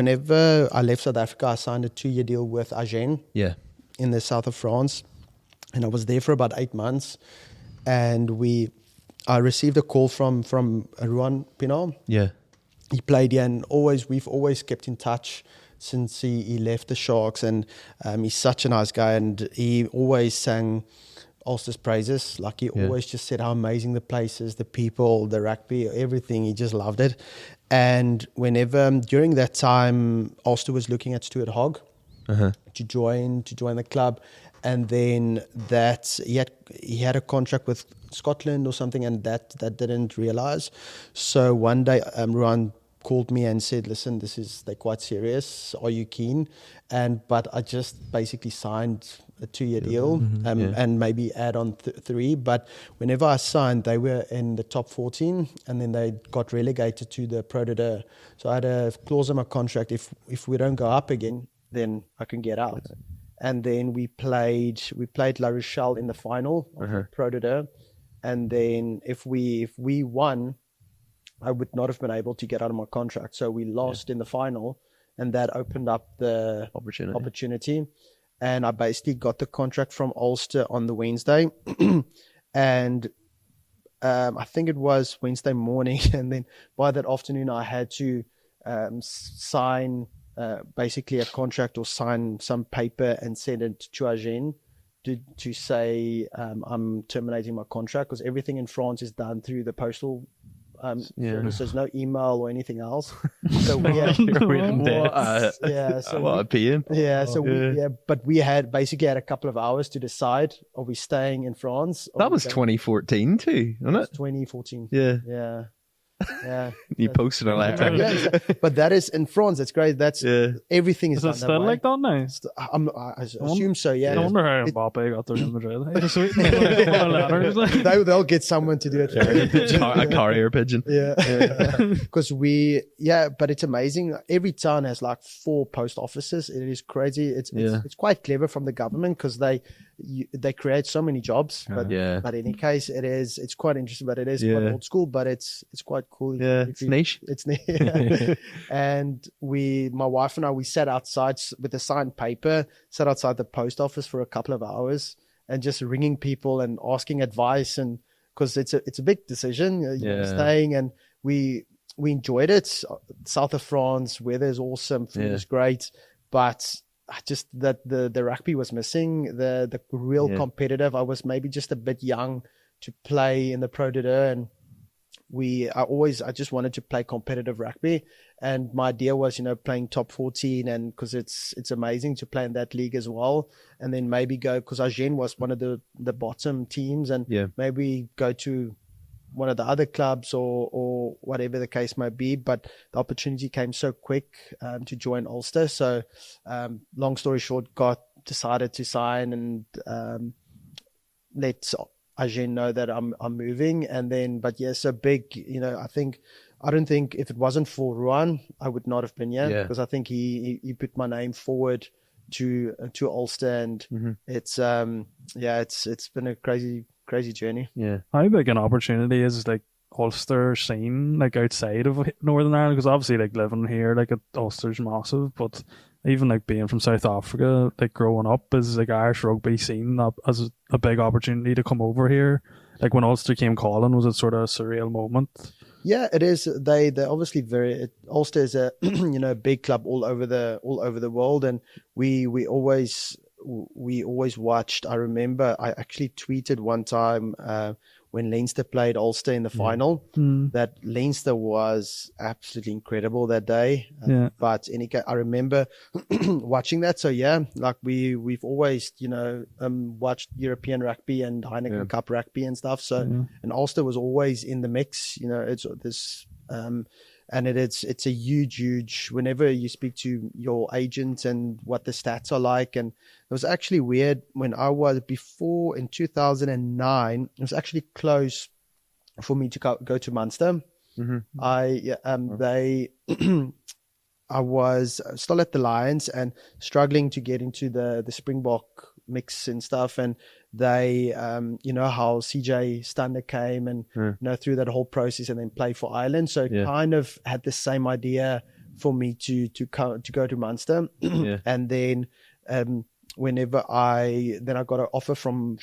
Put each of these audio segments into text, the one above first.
Whenever I left South Africa, I signed a 2-year deal with Agen Yeah. in the south of France, and I was there for about 8 months. And I received a call from Ruan Pinot. Yeah. He played here, and we've always kept in touch since he left the Sharks. And he's such a nice guy, and he always sang Ulster's praises. Like, he always just said how amazing the place is, the people, the rugby, everything. He just loved it. And whenever during that time, Ulster was looking at Stuart Hogg to join the club, and then he had a contract with Scotland or something, and that didn't realize. So one day, Ruan called me and said, "Listen, they're quite serious. Are you keen?" But I just basically signed a 2-year deal, and maybe add on 3. But whenever I signed, they were in the top 14, and then they got relegated to the Pro de Deux. So I had a clause in my contract: if we don't go up again, then I can get out. And then we played La Rochelle in the final of the Pro de Deux. And then if we won, I would not have been able to get out of my contract. So we lost in the final, and that opened up the opportunity. And I basically got the contract from Ulster on the Wednesday. And I think it was Wednesday morning. And then by that afternoon, I had to sign basically a contract or sign some paper and send it to Agen to say I'm terminating my contract, because everything in France is done through the postal service. There's no email or anything else. So we had, but we had a couple of hours to decide: are we staying in France? That was 2014 too, wasn't it? 2014. Yeah. You posted a letter. But that is in France. That's great. That's everything is it still like that now? I assume so. Yeah. I wonder how Mbappe got to Real Madrid. They'll get someone to do it. A carrier pigeon. Because but it's amazing. Every town has like 4 post offices. It is crazy. It's quite clever from the government, because they create so many jobs. But in any case, it's quite interesting. But it is quite old school. But it's quite cool. It's niche. It's niche. And my wife and I, we sat outside with a signed paper, sat outside the post office for a couple of hours, and just ringing people and asking advice, and because it's a big decision, staying, and we enjoyed it. South of France, weather is awesome, food is great, but just that the rugby was missing, the real competitive. I was maybe just a bit young to play in the Pro de Deux, and I just wanted to play competitive rugby, and my idea was, playing top 14, and because it's amazing to play in that league as well, and then maybe go, because Agen was one of the bottom teams, and maybe go to one of the other clubs or whatever the case might be. But the opportunity came so quick to join Ulster. So long story short, decided to sign and let Agen know that I'm moving. And then, so big, I don't think if it wasn't for Ruan, I would not have been here, because I think he put my name forward to Ulster, and it's been a crazy journey. How big an opportunity is like Ulster scene, like outside of Northern Ireland? Because obviously, like living here, like Ulster's massive, but even like being from South Africa, like growing up, is like Irish rugby scene as a big opportunity to come over here? Like when Ulster came calling, was it sort of a surreal moment? Yeah, it is. They're obviously Ulster is a big club all over the world, and we always watched. I remember I actually tweeted one time when Leinster played Ulster in the final, that Leinster was absolutely incredible that day. But I remember watching that. So like we've always watched European rugby and Heineken Cup rugby and stuff. So and Ulster was always in the mix. It's this. And it's a huge, whenever you speak to your agent and what the stats are like. And it was actually weird when before in 2009, it was actually close for me to go to Munster. I was still at the Lions and struggling to get into the Springbok mix and stuff, and they how CJ Stander came and through that whole process and then played for Ireland, so kind of had the same idea for me to go to Munster. And then whenever I got an offer from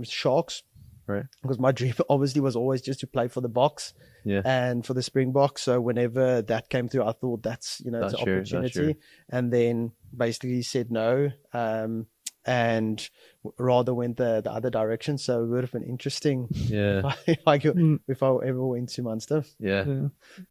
Sharks, right? Because my dream obviously was always just to play for the Boks and for the Springboks. So whenever that came through, I thought that's it's an opportunity. And then basically said no, and rather went the other direction. So it would have been interesting if I ever went to Munster. Yeah.